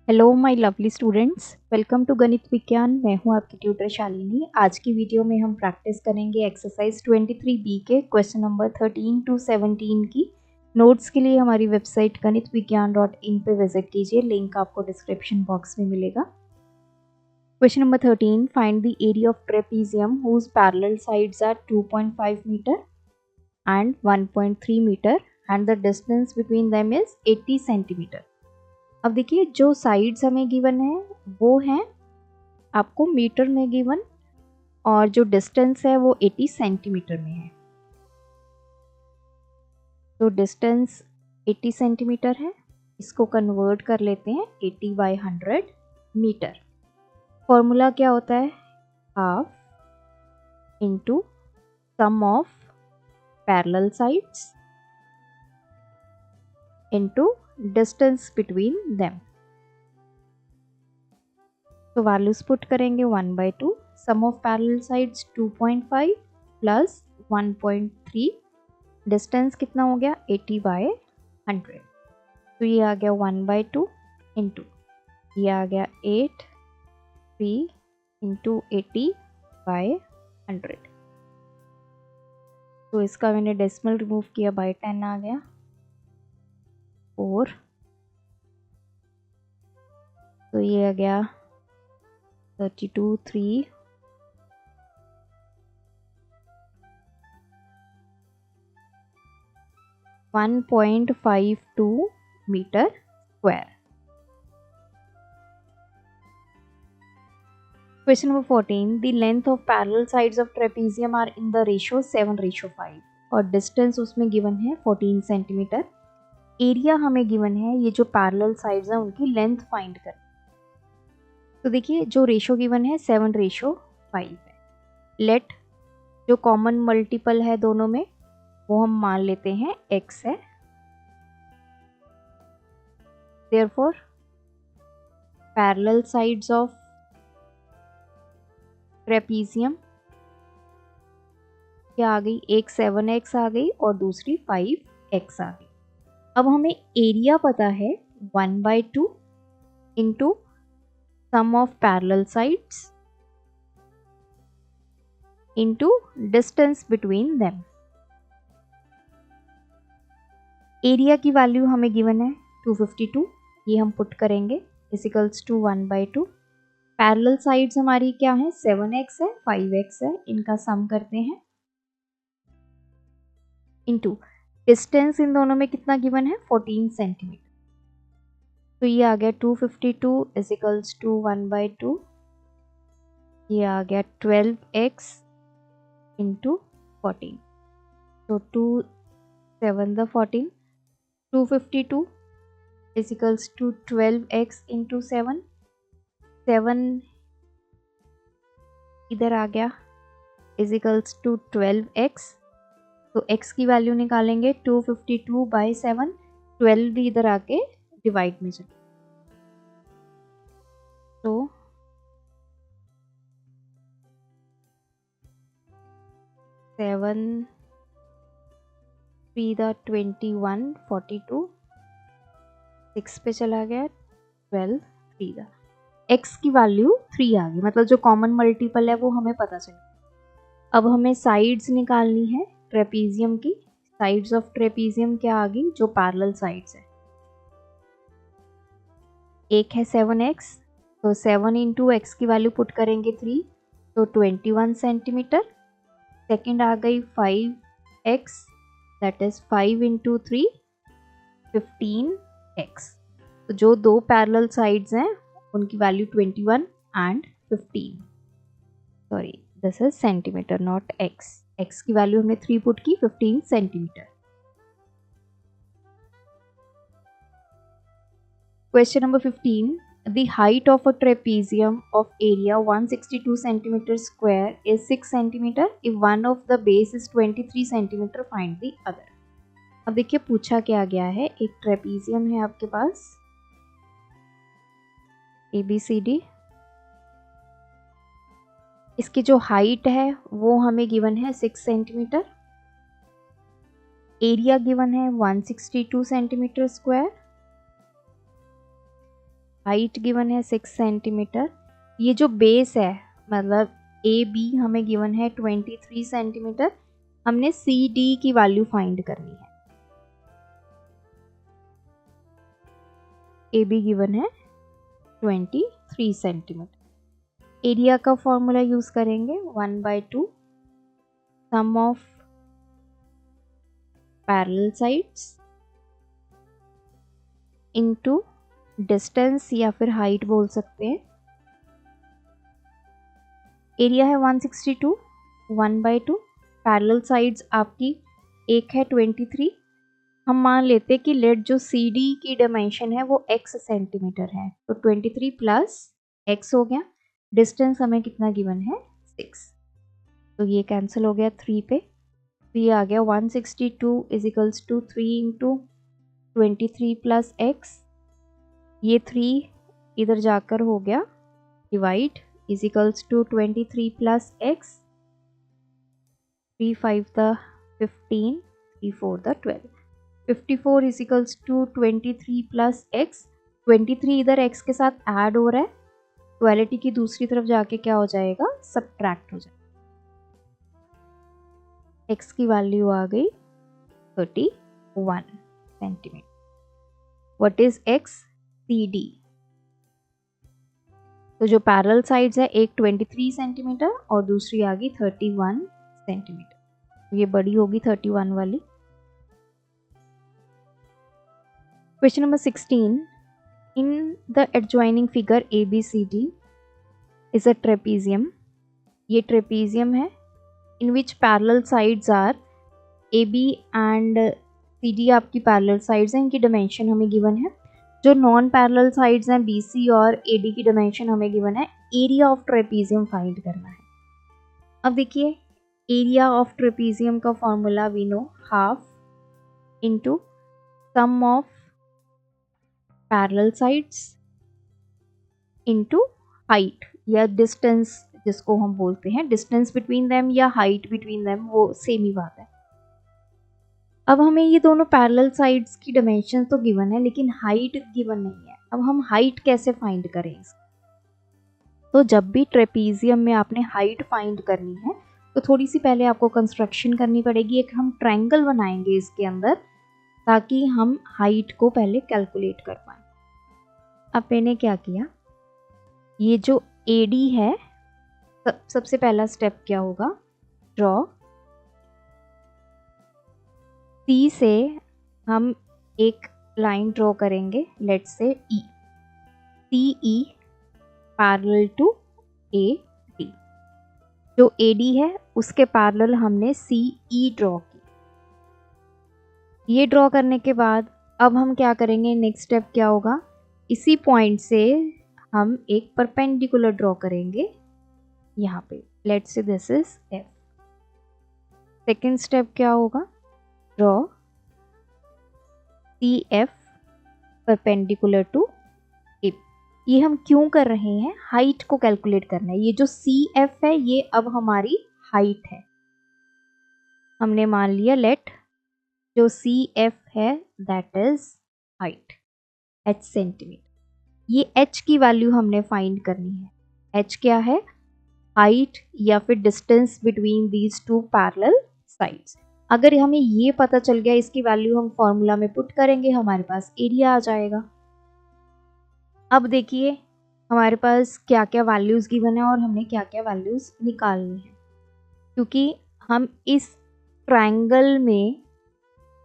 Hello my lovely students, welcome to Ganit Vigyan. मैं हूं आपकी ट्यूटर शालिनी। आज की वीडियो में हम प्रैक्टिस करेंगे एक्सरसाइज 23B के क्वेश्चन नंबर 13 टू 17 की। नोट्स के लिए हमारी वेबसाइट ganitviggyan.in पे विजिट कीजिए, लिंक आपको डिस्क्रिप्शन बॉक्स में मिलेगा। Question number 13, find the area of trapezium whose parallel sides are 2.5 metre and 1.3 metre and the distance between them is 80 centimetre. अब देखिए, जो साइड्स हमें गिवन है वो हैं आपको मीटर में गिवन, और जो डिस्टेंस है वो 80 सेंटीमीटर में है। तो डिस्टेंस 80 सेंटीमीटर है, इसको कन्वर्ट कर लेते हैं 80/100 मीटर। फॉर्मूला क्या होता है? Half into sum of parallel sides into distance between them. तो वैल्यूज पुट करेंगे 1/2, sum of parallel sides 2.5 plus 1.3, distance कितना हो गया 80/100। तो ये आ गया 1/2 इंटू ये आ गया 3 इंटू 80/100। तो इसका मैंने डेसिमल रिमूव किया, बाय 10 आ गया 4। तो ये आ गया 32 1.52 metre square. Question number 14. The length of parallel sides of trapezium are in the ratio 7:5 और डिस्टेंस उसमें गिवन है 14 सेंटीमीटर। एरिया हमें गिवन है, ये जो पैरेलल साइड्स हैं उनकी लेंथ फाइंड कर। तो देखिए, जो रेशो गिवन है 7:5 है। लेट जो कॉमन मल्टीपल है दोनों में वो हम मान लेते हैं x है। Therefore, parallel sides of trapezium क्या आ गई? एक 7x आ गई और दूसरी 5x आ गई। अब हमें एरिया पता है 1/2 into sum of parallel sides into distance between them. Area की वैल्यू हमें गिवन है 252, ये हम पुट करेंगे इक्वल्स टू 1/2। पैरेलल साइड्स हमारी क्या है? 7x है, 5x है, इनका सम करते हैं इंटू डिस्टेंस इन दोनों में कितना गिवन है? 14 सेंटीमीटर। तो ये आ गया 252 इक्वल्स टू 1/2, ये आ गया 12x इंटू 14। तो 2 7 the 14, 252 equals to 12x into 7 इधर आ गया इक्वल्स टू 12x। तो x की वैल्यू निकालेंगे 252/7, 12 भी इधर आके डिवाइड में चले। तो 7 3 द 21 42, 6 पे चला गया 12 3 द x की वैल्यू 3 आ गई, मतलब जो कॉमन मल्टीपल है वो हमें पता चला। अब हमें साइड्स निकालनी है ट्रेपीजियम की। साइड्स ऑफ ट्रेपीजियम क्या आ गई? जो पैरेलल साइड्स है, एक है 7x, तो 7 इंटू एक्स की वैल्यू पुट करेंगे 3, तो 21 सेंटीमीटर। सेकेंड आ गई 5x, that is 5 into 3 15x। तो जो दो पैरेलल साइड्स हैं उनकी value 21 and 15। Sorry, this is centimetre not x। x की वैल्यू हमने 3 पुट की, 15 centimetre. Question number 15. The height of a trapezium of area 162 centimeter square is 6 centimeter. If one of the base is 23 centimeter, find the other. अब देखिए, पूछा क्या गया है, एक ट्रेपीजियम है आपके पास ABCD। इसकी जो हाइट है वो हमें गिवन है 6 सेंटीमीटर। एरिया गिवन है 162 सेंटीमीटर स्क्वायर। हाइट गिवन है 6 सेंटीमीटर, ये जो बेस है मतलब ए बी हमें गिवन है 23 सेंटीमीटर, हमने सी डी की वैल्यू फाइंड करनी है। ए बी गिवन है 23 सेंटीमीटर। एरिया का फॉर्मूला यूज करेंगे 1/2 sum of parallel sides into distance या फिर हाइट बोल सकते हैं। एरिया है 162, 1/2, पैरेलल साइड्स आपकी एक है 23। हम मान लेते हैं कि लेट जो सी डी की डायमेंशन है वो x सेंटीमीटर है, तो 23 प्लस x हो गया। डिस्टेंस हमें कितना गिवन है 6, तो ये कैंसिल हो गया 3 पे, तो ये आ गया 162 is equals to 3 into 23 plus x, ये 3 इधर जाकर हो गया divide is equals to 23 plus x, 3 5 द 15, 3 4 द 12, 54 is equals to 23 plus x, 23 इधर x के साथ ऐड हो रहा है, इक्वालिटी की दूसरी तरफ जाके क्या हो जाएगा सब्ट्रैक्ट हो जाएगा। x की वैल्यू आ गई 31 centimetre. What is x? CD। तो जो पैरेलल साइड्स है एक 23 सेंटीमीटर और दूसरी आ गई 31 सेंटीमीटर, ये बड़ी होगी 31 वाली। Question number 16, in the adjoining figure ABCD is a trapezium, ये ट्रेपीजियम है in which parallel sides are AB and CD आपकी पैरेलल साइड्स हैं, इनकी डायमेंशन हमें गिवन है। जो नॉन पैरेलल साइड्स हैं BC और AD की डायमेंशन हमें गिवन है। एरिया ऑफ ट्रेपीजियम फाइंड करना है। अब देखिए एरिया ऑफ ट्रेपीजियम का formula we know half into sum of parallel sides into height या डिस्टेंस, जिसको हम बोलते हैं डिस्टेंस बिटवीन देम या हाइट बिटवीन देम, वो सेम ही बात है। अब हमें ये दोनों पैरेलल साइड्स की डायमेंशन तो गिवन है लेकिन हाइट गिवन नहीं है। अब हम हाइट कैसे फाइंड करें? तो जब भी ट्रेपीजियम में आपने हाइट फाइंड करनी है तो थोड़ी सी पहले आपको कंस्ट्रक्शन करनी पड़ेगी। एक हम ट्रायंगल बनाएंगे इसके अंदर ताकि हम हाइट को पहले कैलकुलेट कर पाए। अब मैंने क्या किया, ये जो AD है सबसे पहला स्टेप क्या होगा, ड्रॉ। C से हम एक लाइन ड्रॉ करेंगे, let's say E, CE parallel to AD। जो AD है उसके पैरेलल हमने CE ड्रॉ की। ये ड्रॉ करने के बाद अब हम क्या करेंगे, नेक्स्ट स्टेप क्या होगा, इसी पॉइंट से हम एक परपेंडिकुलर ड्रॉ करेंगे यहाँ पे, let's say this is F। Second step क्या होगा, draw CF perpendicular to A। ये हम क्यों कर रहे हैं, हाइट को कैलकुलेट करना है। ये जो CF है ये अब हमारी हाइट है। हमने मान लिया लेट जो CF है that is height h centimetre. ये h की वैल्यू हमने फाइंड करनी है। h क्या है, हाइट या फिर distance between these two parallel sides. अगर हमें ये पता चल गया, इसकी वैल्यू हम फॉर्मूला में पुट करेंगे, हमारे पास एरिया आ जाएगा। अब देखिए हमारे पास क्या क्या वैल्यूज़ गिवन है और हमने क्या क्या वैल्यूज़ निकालनी है, क्योंकि हम इस ट्रायंगल में,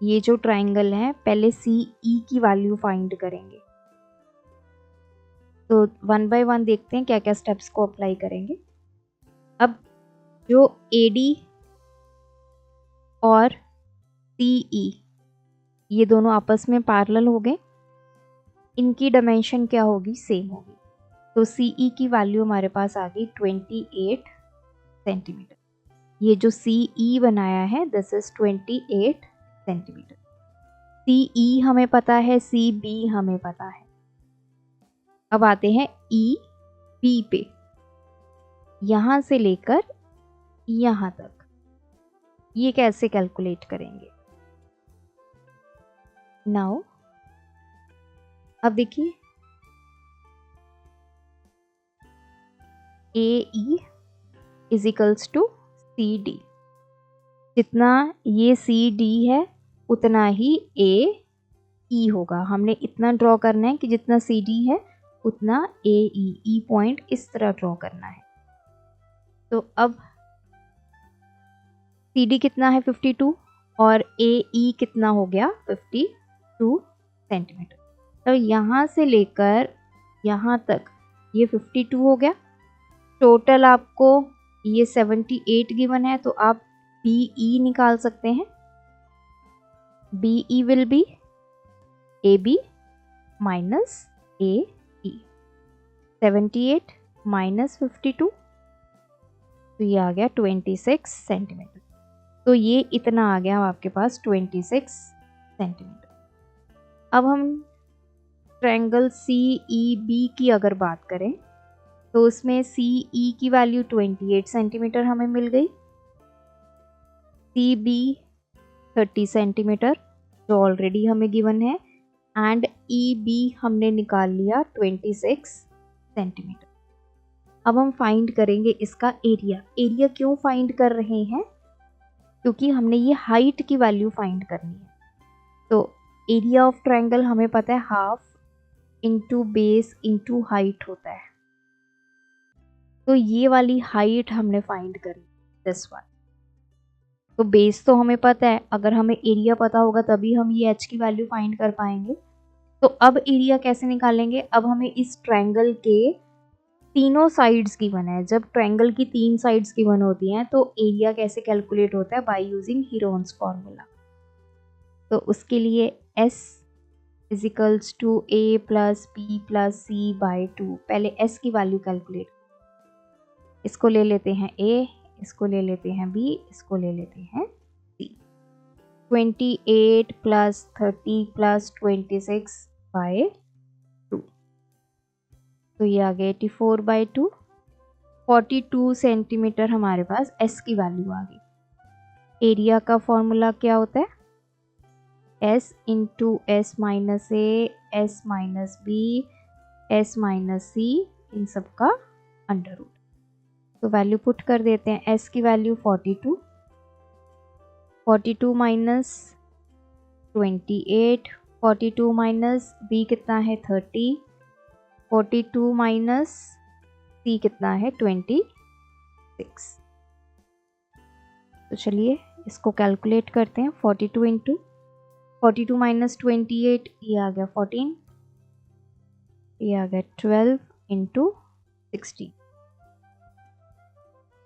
ये जो ट्रायंगल है पहले CE की वैल्यू फाइंड करेंगे। तो 1 बाय 1 देखते हैं क्या क्या स्टेप्स को अप्लाई करेंगे। अब जो AD और CE ये दोनों आपस में पैरेलल हो गए, इनकी डायमेंशन क्या होगी, सेम होगी। तो CE की वैल्यू हमारे पास आ गई 28 सेंटीमीटर। ये जो CE बनाया है दिस इज 28 सेंटीमीटर। CE हमें पता है, CB हमें पता है। अब आते हैं EB पे, यहाँ से लेकर यहाँ तक ये कैसे कैलकुलेट करेंगे। नाउ अब देखिए AE is equals to CD। जितना ये CD है उतना ही AE होगा। हमने इतना ड्रॉ करना है कि जितना CD है उतना AE पॉइंट इस तरह ड्रॉ करना है। तो अब CD कितना है 52 और AE कितना हो गया 52 सेंटीमीटर। तो यहाँ से लेकर यहाँ तक ये 52 हो गया। टोटल आपको ये 78 गिवन है, तो आप BE निकाल सकते हैं। BE will be AB minus AE। 78 minus 52, तो ये आ गया 26 सेंटीमीटर। तो ये इतना आ गया आपके पास 26 सेंटीमीटर। अब हम ट्रायंगल CEB की अगर बात करें तो उसमें CE की वैल्यू 28 सेंटीमीटर हमें मिल गई, CB 30 सेंटीमीटर जो ऑलरेडी हमें गिवन है, एंड EB हमने निकाल लिया 26 सेंटीमीटर। अब हम फाइंड करेंगे इसका एरिया। एरिया क्यों फाइंड कर रहे हैं? क्योंकि हमने ये हाइट की वैल्यू फाइंड करनी है। तो एरिया ऑफ ट्रायंगल हमें पता है half into base into height होता है। तो ये वाली हाइट हमने फाइंड करी, दिस वन। तो बेस तो हमें पता है, अगर हमें एरिया पता होगा तभी हम ये h की वैल्यू फाइंड कर पाएंगे। तो अब एरिया कैसे निकालेंगे? अब हमें इस ट्रायंगल के तीनों साइड्स गिवन है। जब ट्रायंगल की 3 साइड्स गिवन होती हैं तो एरिया कैसे कैलकुलेट होता है? By using Heron's formula. तो उसके लिए S is equals to A plus B plus C by 2। पहले S की वैल्यू कैलकुलेट, इसको ले लेते हैं A, इसको ले लेते हैं B, इसको ले लेते हैं C। 28 प्लस 30 प्लस 26 बाई 2, तो ये आ गया 84 बाई 2। 42 सेंटीमीटर हमारे पास S की वैल्यू आ गई। एरिया का फॉर्मूला क्या होता है? S into S minus A, S minus B, S minus C, इन सब का अंडर रूट। तो वैल्यू पुट कर देते हैं। S की वैल्यू 42, 42 माइनस 28, 42 माइनस B कितना है 30, 42 माइनस C कितना है 26। तो चलिए इसको कैलकुलेट करते हैं। 42 इंटू 42 माइनस 28, ये आ गया 14, ये आ गया 12 इंटू 16।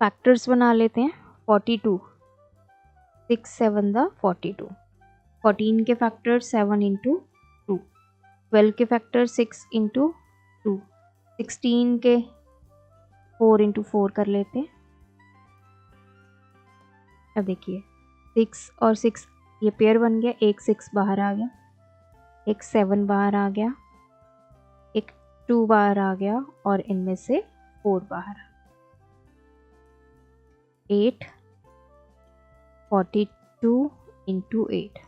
फैक्टर्स बना लेते हैं। 42, 6 7 द 42, 14 के फैक्टर 7 इंटू 2, 12 के फैक्टर 6 इंटू 2, 16 के 4 इंटू 4 कर लेते हैं। अब देखिए 6 और 6 ये पेयर बन गया, एक 6 बाहर आ गया, एक 7 बाहर आ गया, एक 2 बाहर आ गया और इनमें से 4 बाहर आ गया। 8, 42 इंटू 8,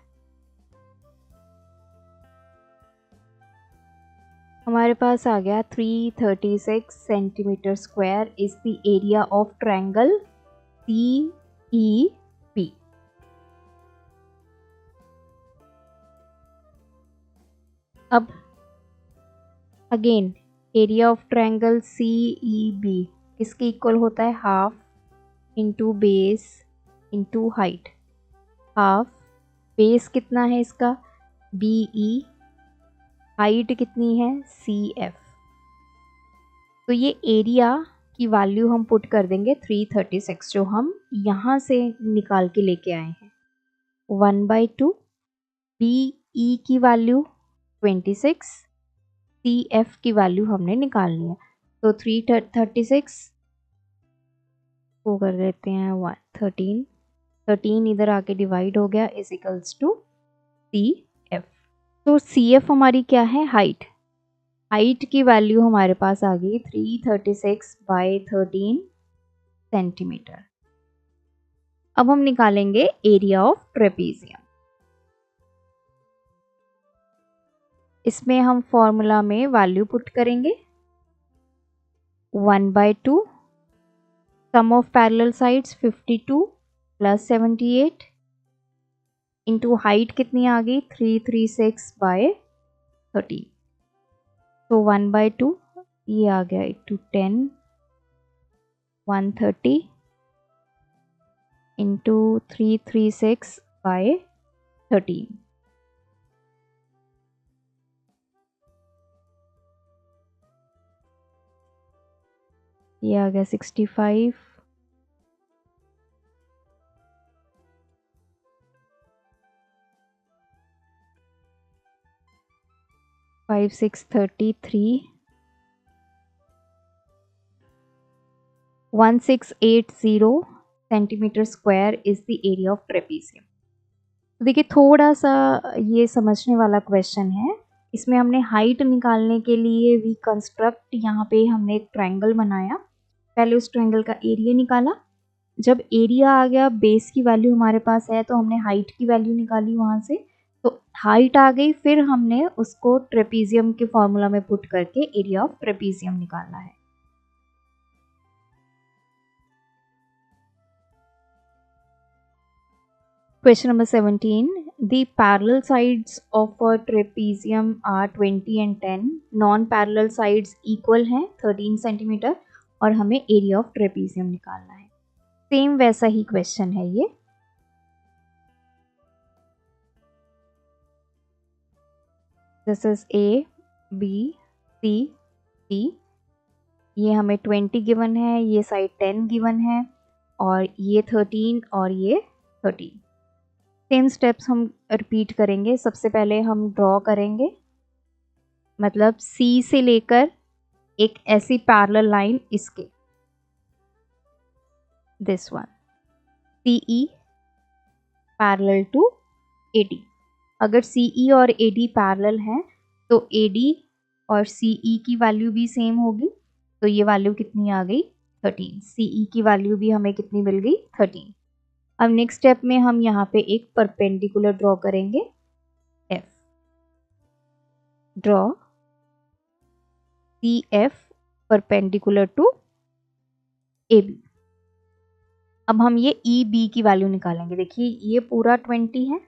हमारे पास आ गया 336 centimetre square is the area of triangle CEB। अब again area of triangle CEB किसके इक्वल होता है? Half into base into height. Half, base कितना है इसका? BE, हाइट कितनी है? CF। तो ये एरिया की वैल्यू हम पुट कर देंगे 336 जो हम यहाँ से निकाल के लेके आए हैं। 1/2, BE की वैल्यू 26, CF की वैल्यू हमने निकाल लिया। तो 336 को कर देते हैं 13, 13 इधर आके डिवाइड हो गया इज इक्वल्स टू CF। तो CF हमारी क्या है? हाइट। हाइट की वैल्यू हमारे पास आ गई 336 बाई 13 सेंटीमीटर। अब हम निकालेंगे एरिया ऑफ ट्रेपीजियम। इसमें हम फॉर्मूला में वैल्यू पुट करेंगे। 1/2 sum of parallel sides 52 plus 78 into height कितनी आ गई 336 बाय 30, तो 1/2 ये आ गया इंटू 10 130 इंटू 336 बाय 13, ये आ गया 65 5633 1680 centimetre square is the area of trapezium. तो देखिए थोड़ा सा ये समझने वाला क्वेश्चन है। इसमें हमने हाइट निकालने के लिए वी कंस्ट्रक्ट, यहाँ पे हमने एक ट्रायंगल बनाया, पहले उस ट्रायंगल का एरिया निकाला, जब एरिया आ गया बेस की वैल्यू हमारे पास है तो हमने हाइट की वैल्यू निकाली वहाँ से, तो हाइट आ गई, फिर हमने उसको ट्रेपीजियम के फॉर्मूला में पुट करके एरिया ऑफ ट्रेपीजियम निकालना है। Question number 17. The parallel sides of a trapezium are 20 and 10. Non-parallel sides equal हैं 13 सेंटीमीटर और हमें एरिया ऑफ ट्रेपीजियम निकालना है। सेम वैसा ही क्वेश्चन है ये। This is A, B, C, D। ये हमें 20 गिवन है, ये साइड 10 गिवन है और ये 13 और ये 13। सेम स्टेप्स हम रिपीट करेंगे। सबसे पहले हम ड्रॉ करेंगे, मतलब C से लेकर एक ऐसी पैरेलल लाइन इसके, this one CE parallel to AD। अगर CE और AD पैरेलल हैं तो AD और CE की वैल्यू भी सेम होगी, तो ये वैल्यू कितनी आ गई 13। CE की वैल्यू भी हमें कितनी मिल गई 13। अब नेक्स्ट स्टेप में हम यहाँ पे एक परपेंडिकुलर ड्रॉ करेंगे, F। Draw CF perpendicular to AB। अब हम ये EB की वैल्यू निकालेंगे। देखिए ये पूरा 20 है।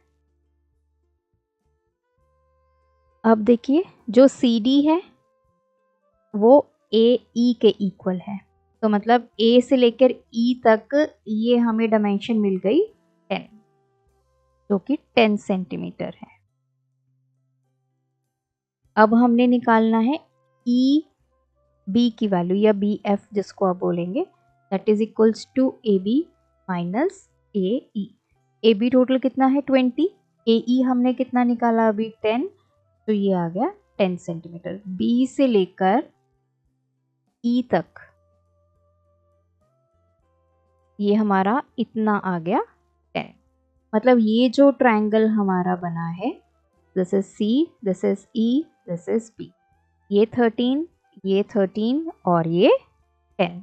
अब देखिए जो CD है वो AE के इक्वल है, तो मतलब A से लेकर E तक ये हमें डायमेंशन मिल गई 10, जो कि 10 सेंटीमीटर है। अब हमने निकालना है EB की वैल्यू या BF जिसको आप बोलेंगे, that is equals to AB minus AE। AB total कितना है 20, AE हमने कितना निकाला अभी 10, तो ये आ गया 10 सेंटीमीटर। B से लेकर E तक ये हमारा इतना आ गया 10। मतलब ये जो ट्रायंगल हमारा बना है, this is C, this is E, this is B। ये 13, ये 13 और ये 10।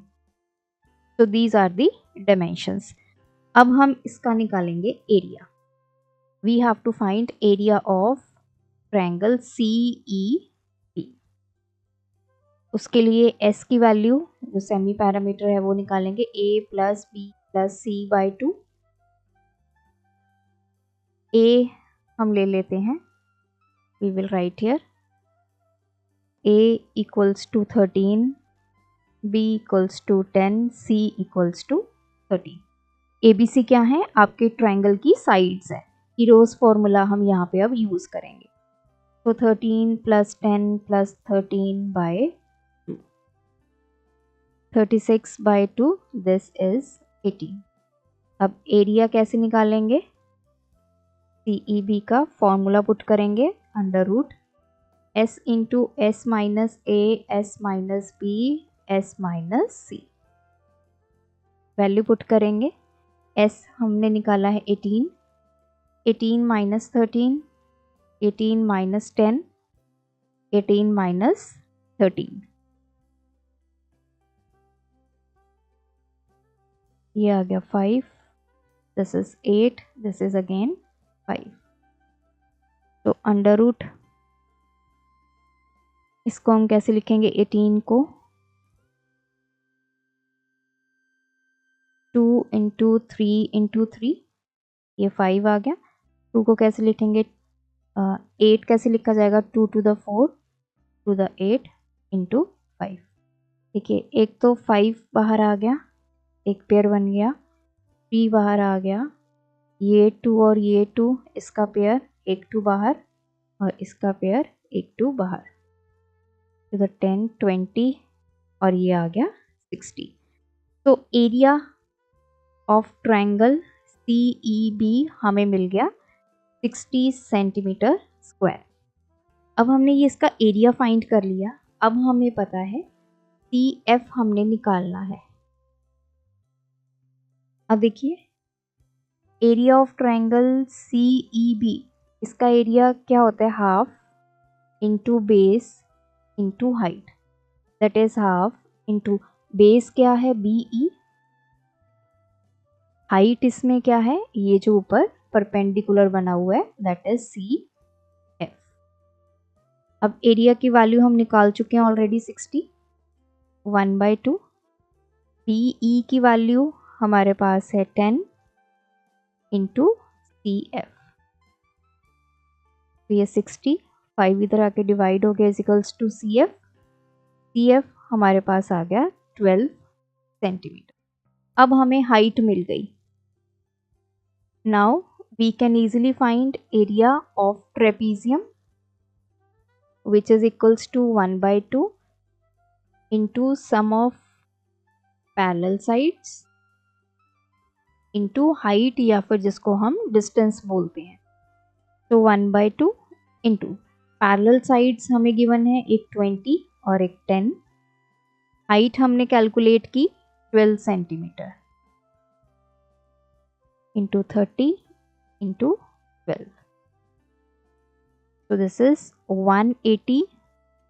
तो दीज आर दी डायमेंशंस। अब हम इसका निकालेंगे area. We have to find area of triangle CEB। उसके लिए S की वैल्यू जो सेमी पैरामीटर है वो निकालेंगे, A plus B plus C/2। A हम ले लेते हैं, we will write here A equals to 13, B equals to 10, C equals to 13। ABC क्या है, आपके ट्रायंगल की साइड्स है। हीरोज फॉर्मूला हम यहाँ पे अब यूज करेंगे। तो 13 plus 10 plus 13 by 2, 36 by 2, this is 18। अब एरिया कैसे निकालेंगे, CEB का फॉर्मूला पुट करेंगे, under root S into S minus A, S minus B, S minus C। Value put करेंगे, S हमने निकाला है 18, 18 माइनस 13, 18 माइनस 10, 18 माइनस 13, ये आ गया 5, this is 8, this is again 5। तो अंडर रूट इसको हम कैसे लिखेंगे, 18 को 2 इंटू 3 इंटू 3, ये 5 आ गया। 2 को कैसे लिखेंगे, 8 कैसे लिखा जाएगा, 2 to the 4 to the 8 into 5। ठीक है, एक तो 5 बाहर आ गया, एक पेयर बन गया, 3 बाहर आ गया, ये 2 और ये 2 इसका पेयर, एक 2 बाहर और इसका पेयर, एक 2 बाहर, तो 10 20 और ये आ गया 60। तो एरिया ऑफ ट्रायंगल CEB हमें मिल गया 60 सेंटीमीटर स्क्वायर। अब हमने ये इसका एरिया फाइंड कर लिया। अब हमें पता है CF हमने निकालना है। अब देखिए, एरिया ऑफ ट्रायंगल CEB, इसका एरिया क्या होता है, half into base into height, that is half into base क्या है BE, हाइट इसमें क्या है, ये जो ऊपर परपेंडिकुलर बना हुआ है दैट इज CF। अब एरिया की वैल्यू हम निकाल चुके हैं ऑलरेडी 60, 1/2। BE की वैल्यू हमारे पास है 10 इंटू CF, तो ये 60, 5 इधर आके डिवाइड हो गया इजिकल्स टू CF। CF हमारे पास आ गया 12 सेंटीमीटर। अब हमें हाइट मिल गई। Now we can easily find area of trapezium which is equals to 1/2 into sum of parallel sides into height, या फिर जिसको हम डिस्टेंस बोलते हैं। तो 1/2 इंटू पैरेलल साइड्स हमें गिवन है, एक 20 और एक 10। हाइट हमने कैलकुलेट की 12 centimetre into 30 into 12, so this is 180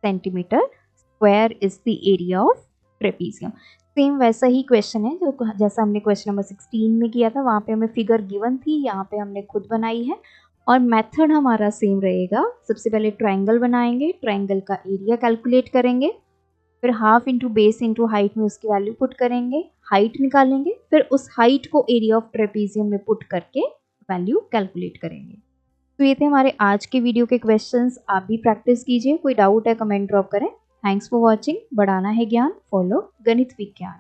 centimetre square is the area of trapezium. Same वैसा ही क्वेश्चन है जो जैसा हमने क्वेश्चन नंबर 16 में किया था, वहाँ पे हमें फिगर गिवन थी, यहाँ पे हमने खुद बनाई है और मेथड हमारा सेम रहेगा। सबसे पहले ट्रायंगल बनाएंगे, ट्रायंगल का एरिया कैलकुलेट करेंगे, फिर half into base into height में उसकी वैल्यू पुट करेंगे, हाइट निकालेंगे, फिर उस हाइट को एरिया ऑफ ट्रेपीजियम में पुट करके वैल्यू कैलकुलेट करेंगे। तो ये थे हमारे आज के वीडियो के क्वेश्चंस। आप भी प्रैक्टिस कीजिए, कोई डाउट है कमेंट ड्रॉप करें। Thanks for watching. बढ़ाना है ज्ञान, फॉलो गणित विज्ञान।